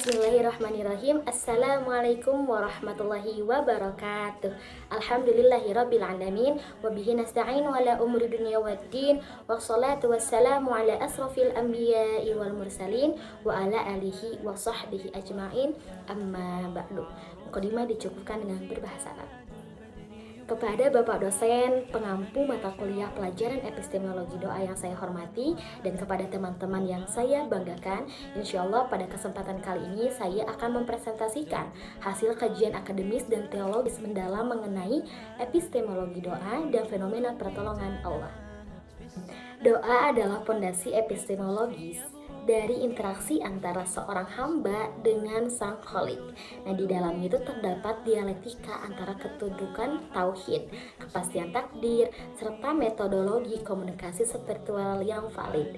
Bismillahirrahmanirrahim. Assalamualaikum warahmatullahi wabarakatuh. Alhamdulillahirabbil alamin wa bihi nasta'inu ala umuri dunya waddin. Wassalatu wassalamu ala asrofil anbiya'i wal mursalin wa ala alihi wa sahbihi ajmain. Amma ba'du. Mukadimah dicukupkan dengan berbahasa Arab. Kepada Bapak dosen pengampu mata kuliah pelajaran epistemologi doa yang saya hormati, dan kepada teman-teman yang saya banggakan, insya Allah pada kesempatan kali ini saya akan mempresentasikan hasil kajian akademis dan teologis mendalam mengenai epistemologi doa dan fenomena pertolongan Allah. Doa adalah fondasi epistemologis dari interaksi antara seorang hamba dengan sang kholik. Nah, di dalamnya itu terdapat dialektika antara ketundukan tauhid, kepastian takdir, serta metodologi komunikasi spiritual yang valid.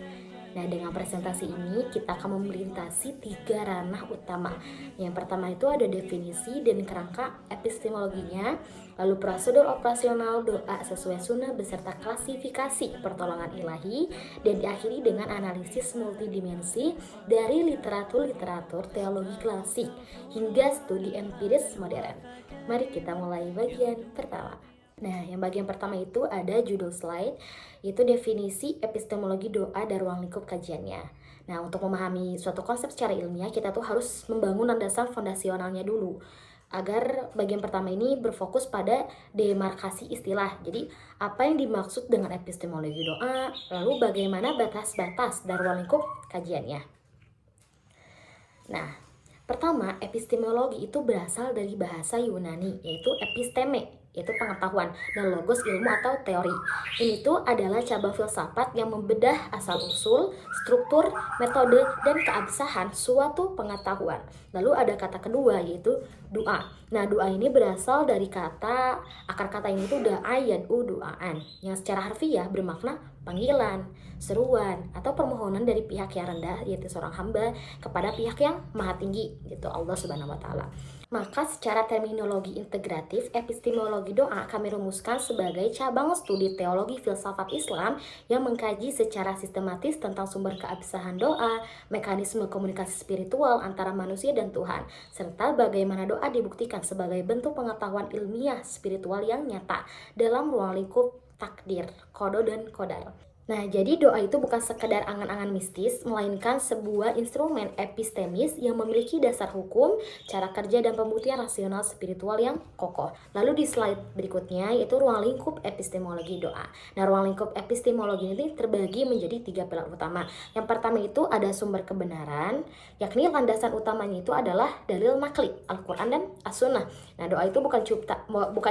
Nah, dengan presentasi ini kita akan melintasi 3 ranah utama. Yang pertama itu ada definisi dan kerangka epistemologinya, lalu prosedur operasional doa sesuai sunnah beserta klasifikasi pertolongan ilahi, dan diakhiri dengan analisis multidimensi dari literatur teologi klasik hingga studi empiris modern. Mari kita mulai bagian pertama. Nah, yang bagian pertama itu ada judul slide, yaitu definisi epistemologi doa dan ruang lingkup kajiannya. Nah, untuk memahami suatu konsep secara ilmiah, kita tuh harus membangun landasan fondasionalnya dulu, agar bagian pertama ini berfokus pada demarkasi istilah. Jadi, apa yang dimaksud dengan epistemologi doa, lalu bagaimana batas-batas dan ruang lingkup kajiannya. Nah, pertama, epistemologi itu berasal dari bahasa Yunani, yaitu episteme, yaitu pengetahuan, dan logos ilmu atau teori. Ini tuh adalah cabang filsafat yang membedah asal-usul, struktur, metode, dan keabsahan suatu pengetahuan. Lalu ada kata kedua, yaitu doa. Nah, doa ini berasal dari akar kata ini tuh da'a yad'u du'aan, yang secara harfiah bermakna panggilan, seruan, atau permohonan dari pihak yang rendah, yaitu seorang hamba, kepada pihak yang maha tinggi, gitu Allah Subhanahu wa Ta'ala. Maka secara terminologi integratif, epistemologi doa kami rumuskan sebagai cabang studi teologi filsafat Islam yang mengkaji secara sistematis tentang sumber keabsahan doa, mekanisme komunikasi spiritual antara manusia dan Tuhan, serta bagaimana doa dibuktikan sebagai bentuk pengetahuan ilmiah spiritual yang nyata dalam ruang lingkup takdir, kodo dan kodar. Nah, jadi doa itu bukan sekedar angan-angan mistis, melainkan sebuah instrumen epistemis yang memiliki dasar hukum, cara kerja, dan pembuktian rasional spiritual yang kokoh. Lalu di slide berikutnya, yaitu ruang lingkup epistemologi doa. Nah, ruang lingkup epistemologi ini terbagi menjadi 3 pilar utama. Yang pertama itu ada sumber kebenaran, yakni landasan utamanya itu adalah dalil nakli, Al-Quran dan As-Sunnah. Nah, doa itu bukan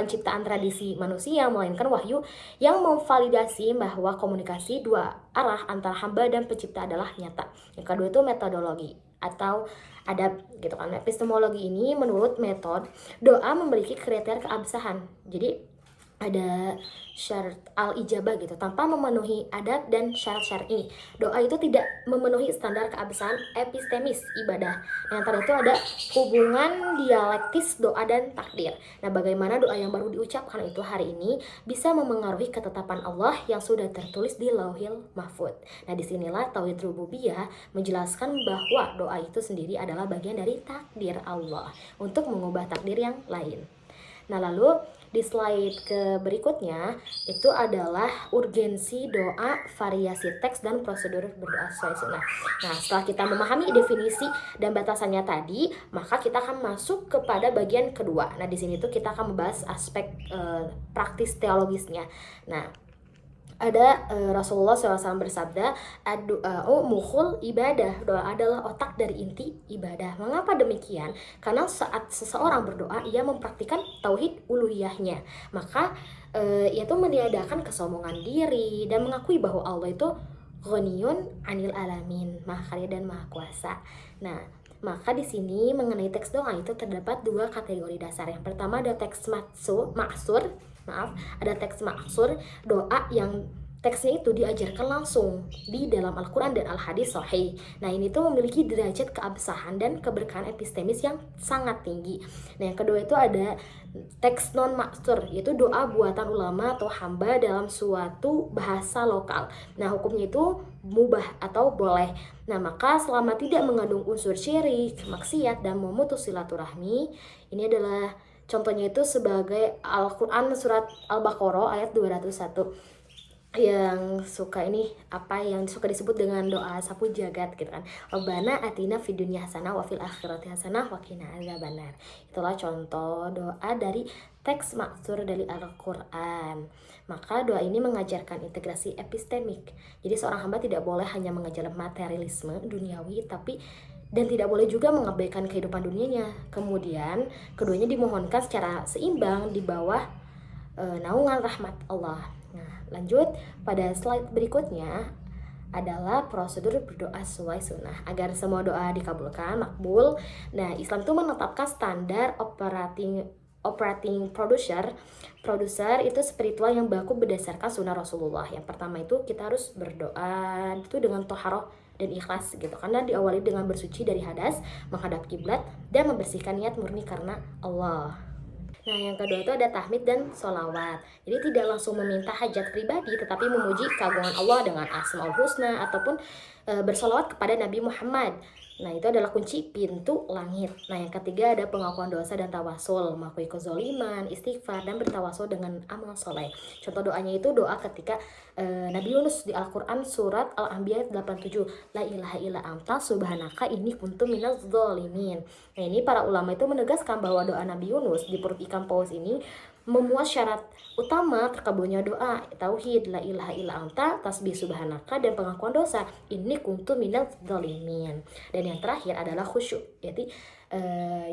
ciptaan tradisi manusia, melainkan wahyu yang memvalidasi bahwa komunikasi dua arah antara hamba dan pencipta adalah nyata. Yang kedua itu metodologi atau adab, gitu kan. Epistemologi ini menurut metode doa memiliki kriteria keabsahan. Jadi ada syarat al-ijabah gitu, tanpa memenuhi adab dan syarat-syarat ini. Doa itu tidak memenuhi standar keabsahan epistemis ibadah. Yang terakhir itu ada hubungan dialektis doa dan takdir. Nah, bagaimana doa yang baru diucapkan itu hari ini bisa memengaruhi ketetapan Allah yang sudah tertulis di Lauhil Mahfud. Nah, disinilah tauhid rububiyah menjelaskan bahwa doa itu sendiri adalah bagian dari takdir Allah untuk mengubah takdir yang lain. Nah, lalu di slide ke berikutnya itu adalah urgensi doa, variasi teks, dan prosedur berdoa sesuai sunnah. Nah, setelah kita memahami definisi dan batasannya tadi, maka kita akan masuk kepada bagian kedua. Nah, di sini tuh kita akan membahas aspek praktis teologisnya. Nah, ada Rasulullah SAW bersabda, ad-du'a'u mukhul ibadah. Doa adalah otak dari inti ibadah. Mengapa demikian? Karena saat seseorang berdoa, ia mempraktikkan tauhid uluhiyahnya. Maka ia itu meniadakan kesombongan diri dan mengakui bahwa Allah itu ghaniyun anil alamin, maha kaya dan maha kuasa. Nah, maka di sini mengenai teks doa itu terdapat 2 kategori dasar. Yang pertama ada teks ada teks maksur, doa yang teksnya itu diajarkan langsung di dalam Al-Quran dan Al-Hadis Sahih. Nah, ini tuh memiliki derajat keabsahan dan keberkahan epistemis yang sangat tinggi. Nah, yang kedua itu ada teks non-maksur, yaitu doa buatan ulama atau hamba dalam suatu bahasa lokal. Nah, hukumnya itu mubah atau boleh. Nah, maka selama tidak mengandung unsur syirik, maksiat, dan memutus silaturahmi, ini adalah contohnya itu sebagai Al-Quran surat Al-Baqarah ayat 201 yang suka yang suka disebut dengan doa sapu jagat gitu kan. Rabbana atina fid dunya hasanah wa fil akhirati hasanah wa qina adzabannar. Itulah contoh doa dari teks maksur dari Al-Qur'an. Maka doa ini mengajarkan integrasi epistemik. Jadi seorang hamba tidak boleh hanya mengejar materialisme duniawi dan tidak boleh juga mengabaikan kehidupan dunianya. Kemudian keduanya dimohonkan secara seimbang di bawah naungan rahmat Allah. Nah, lanjut pada slide berikutnya adalah prosedur berdoa sesuai sunnah agar semua doa dikabulkan, makbul. Nah, Islam itu menetapkan standar operating producer itu spiritual yang baku berdasarkan sunnah Rasulullah. Yang pertama itu kita harus berdoa itu dengan toharoh dan ikhlas gitu, karena diawali dengan bersuci dari hadas, menghadap kiblat, dan membersihkan niat murni karena Allah. Nah, yang kedua itu ada tahmid dan sholawat. Jadi tidak langsung meminta hajat pribadi, tetapi memuji keagungan Allah dengan asmaul husna ataupun bersolawat kepada Nabi Muhammad. Nah, itu adalah kunci pintu langit. Nah, yang ketiga ada pengakuan dosa dan tawasul, mengakui kezaliman, istighfar, dan bertawasul dengan amal soleh. Contoh doanya itu doa ketika Nabi Yunus di Al-Quran surat Al-Anbiya 87, La ilaha illa anta subhanaka inni kuntu minaz zalimin. Nah, ini para ulama itu menegaskan bahwa doa Nabi Yunus di perut ikan paus ini memuat syarat utama terkabulnya doa, tauhid, la ilaha illa anta, tasbih subhanaka, dan pengakuan dosa, ini kuntu minal zalimin. Dan yang terakhir adalah khusyuk, yaitu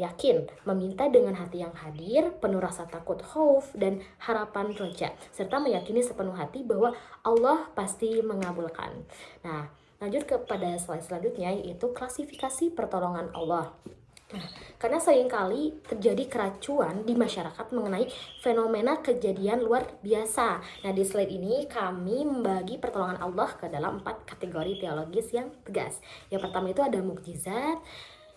yakin, meminta dengan hati yang hadir, penuh rasa takut, khauf, dan harapan roja, serta meyakini sepenuh hati bahwa Allah pasti mengabulkan. Nah, lanjut kepada slide selanjutnya, yaitu klasifikasi pertolongan Allah. Nah, karena seringkali terjadi keracuan di masyarakat mengenai fenomena kejadian luar biasa. Nah, di slide ini kami membagi pertolongan Allah ke dalam 4 kategori teologis yang tegas. Yang pertama itu ada mukjizat.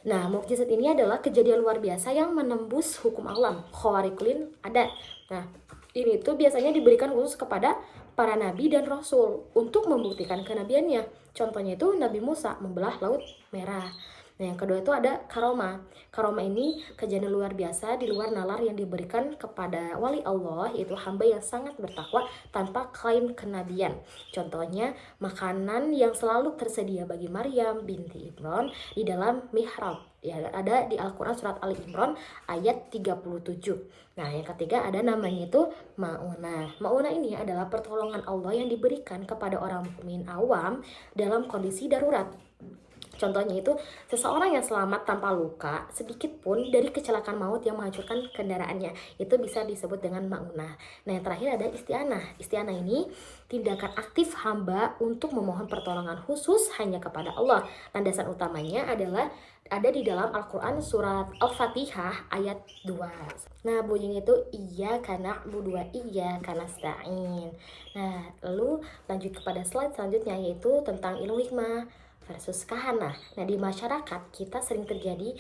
Nah, mukjizat ini adalah kejadian luar biasa yang menembus hukum alam, khawariqul adat. Nah, ini tuh biasanya diberikan khusus kepada para nabi dan rasul untuk membuktikan kenabiannya. Contohnya itu Nabi Musa membelah Laut Merah. Nah, yang kedua itu ada karoma. Karoma ini kejadian luar biasa di luar nalar yang diberikan kepada wali Allah, yaitu hamba yang sangat bertakwa tanpa klaim kenabian. Contohnya, makanan yang selalu tersedia bagi Maryam binti Imran di dalam mihrab. Ya, ada di Al-Quran surat Ali Imran ayat 37. Nah, yang ketiga ada namanya itu ma'unah. Ma'unah ini adalah pertolongan Allah yang diberikan kepada orang mukmin awam dalam kondisi darurat. Contohnya itu seseorang yang selamat tanpa luka sedikit pun dari kecelakaan maut yang menghancurkan kendaraannya. Itu bisa disebut dengan ma'unah. Nah, yang terakhir ada isti'anah. Isti'anah ini tindakan aktif hamba untuk memohon pertolongan khusus hanya kepada Allah. Landasan utamanya adalah ada di dalam Al-Quran surat Al-Fatihah ayat 2. Nah, bunyinya itu iyyaka na'budu wa iyyaka nasta'in. Nah, lalu lanjut kepada slide selanjutnya, yaitu tentang ilmu hikmah versus kahanah. Nah, di masyarakat kita sering terjadi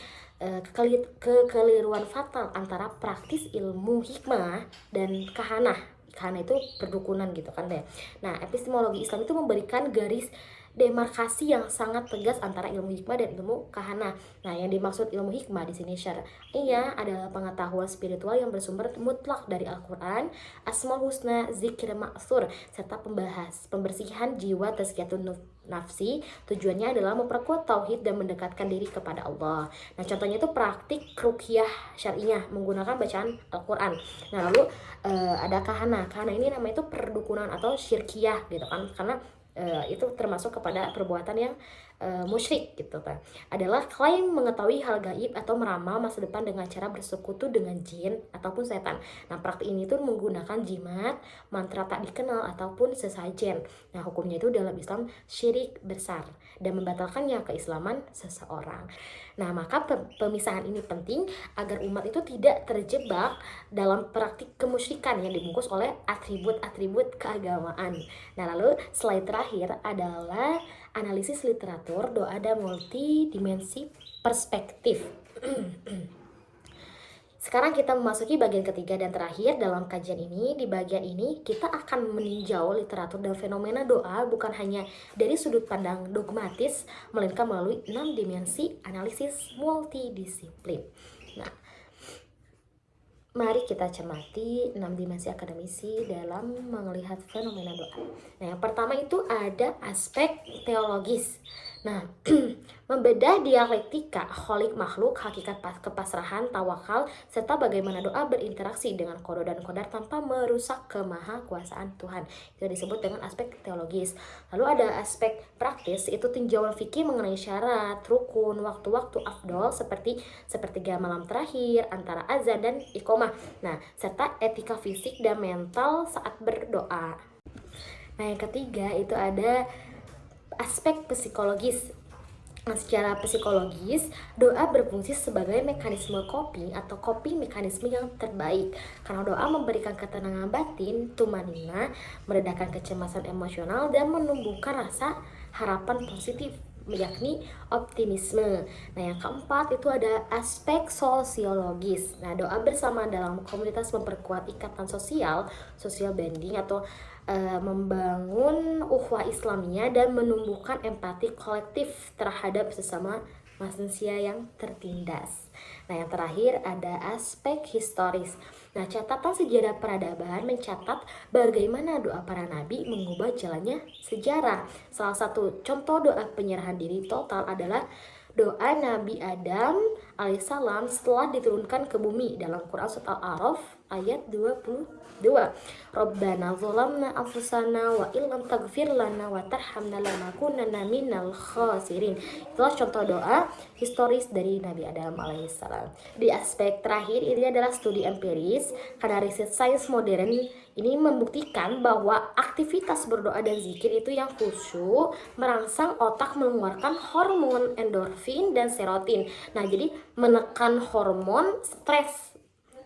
kekeliruan fatal antara praktis ilmu hikmah dan kahanah. Kahanah itu perdukunan gitu kan deh. Nah, epistemologi Islam itu memberikan garis demarkasi yang sangat tegas antara ilmu hikmah dan ilmu kahanah. Nah, yang dimaksud ilmu hikmah di sini syar'iyah adalah pengetahuan spiritual yang bersumber mutlak dari Al-Quran, Asmaul Husna, zikir ma'thur, serta pembersihan jiwa, tazkiyatun nafsi. Tujuannya adalah memperkuat tauhid dan mendekatkan diri kepada Allah. Nah, contohnya itu praktik ruqyah syar'iyah menggunakan bacaan Al-Quran. Nah, lalu ada kahanah. Kahanah ini namanya itu perdukunan atau syirkiyah gitu kan, karena itu termasuk kepada perbuatan yang musyrik gitu kan. Adalah klaim mengetahui hal gaib atau meramal masa depan dengan cara bersekutu dengan jin ataupun setan. Nah, praktik ini tuh menggunakan jimat, mantra tak dikenal ataupun sesajen. Nah, hukumnya itu dalam Islam syirik besar dan membatalkannya keislaman seseorang. Nah, maka pemisahan ini penting agar umat itu tidak terjebak dalam praktik kemusyrikan yang dibungkus oleh atribut-atribut keagamaan. Nah, lalu slide terakhir adalah analisis literatur doa dan multidimensi perspektif. Sekarang kita memasuki bagian ketiga dan terakhir dalam kajian ini. Di bagian ini kita akan meninjau literatur dan fenomena doa bukan hanya dari sudut pandang dogmatis, melainkan melalui 6 dimensi analisis multidisiplin. Nah, mari kita cermati 6 dimensi akademisi dalam melihat fenomena doa. Nah, yang pertama itu ada aspek teologis. Nah, membedah dialektika, kholik makhluk, hakikat kepasrahan, tawakal, serta bagaimana doa berinteraksi dengan kodo dan kodar tanpa merusak kemahakuasaan Tuhan. Itu disebut dengan aspek teologis. Lalu ada aspek praktis, itu tinjauan fikih mengenai syarat, rukun, waktu-waktu afdol seperti sepertiga malam terakhir, antara azan dan iqomah. Nah, serta etika fisik dan mental saat berdoa. Nah, yang ketiga itu ada aspek psikologis. Nah, secara psikologis, doa berfungsi sebagai mekanisme coping atau coping mekanisme yang terbaik. Karena doa memberikan ketenangan batin, tumanina, meredakan kecemasan emosional, dan menumbuhkan rasa harapan positif, yakni optimisme. Nah, yang keempat itu ada aspek sosiologis. Nah, doa bersama dalam komunitas memperkuat ikatan sosial, social bonding atau membangun ukhuwah Islamiyah dan menumbuhkan empati kolektif terhadap sesama manusia yang tertindas. Nah, yang terakhir ada aspek historis. Nah, catatan sejarah peradaban mencatat bagaimana doa para nabi mengubah jalannya sejarah. Salah satu contoh doa penyerahan diri total adalah doa Nabi Adam alaihissalam setelah diturunkan ke bumi dalam Quran Surat Al-A'raf ayat 22. Rabbana zalamna anfusana wa illam taghfir lana wa tarhamna lanakunanna minal khasirin. Itulah contoh doa historis dari Nabi Adam alaihissalam. Di aspek terakhir ini adalah studi empiris, karena riset sains modern ini membuktikan bahwa aktivitas berdoa dan zikir itu yang khusyuk merangsang otak mengeluarkan hormon endorfin dan serotonin. Nah, jadi menekan hormon stres.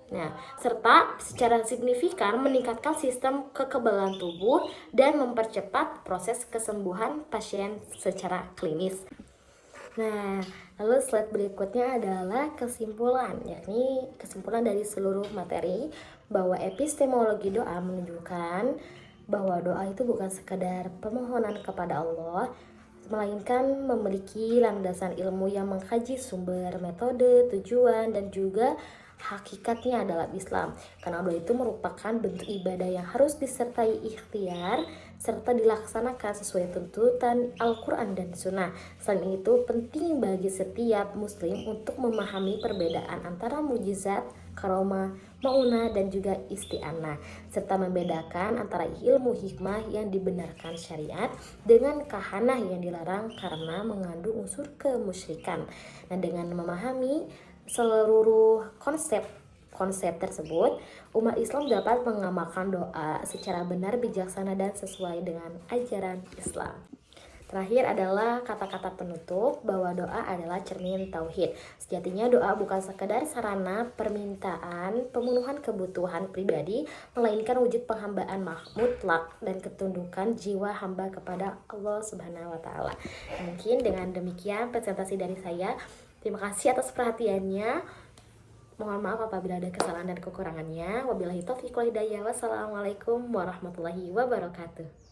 Nah, serta secara signifikan meningkatkan sistem kekebalan tubuh dan mempercepat proses kesembuhan pasien secara klinis. Nah, lalu slide berikutnya adalah kesimpulan, yakni kesimpulan dari seluruh materi bahwa epistemologi doa menunjukkan bahwa doa itu bukan sekadar permohonan kepada Allah, melainkan memiliki landasan ilmu yang mengkaji sumber, metode, tujuan, dan juga hakikatnya dalam Islam. Karena doa itu merupakan bentuk ibadah yang harus disertai ikhtiar serta dilaksanakan sesuai tuntutan Al-Quran dan Sunnah. Selain itu, penting bagi setiap muslim untuk memahami perbedaan antara mujizat, karomah, maunah, dan juga isti'anah, serta membedakan antara ilmu hikmah yang dibenarkan syariat dengan kahanah yang dilarang karena mengandung unsur kemusyrikan. Nah, dengan memahami seluruh konsep tersebut, umat Islam dapat mengamalkan doa secara benar, bijaksana, dan sesuai dengan ajaran Islam. Terakhir adalah kata-kata penutup bahwa doa adalah cermin tauhid. Sejatinya doa bukan sekedar sarana permintaan pemenuhan kebutuhan pribadi, melainkan wujud penghambaan mutlak dan ketundukan jiwa hamba kepada Allah Subhanahu wa taala. Mungkin dengan demikian presentasi dari saya. Terima kasih atas perhatiannya. Mohon maaf apabila ada kesalahan dan kekurangannya. Wabillahi taufiq wal hidayah. Wassalamualaikum warahmatullahi wabarakatuh.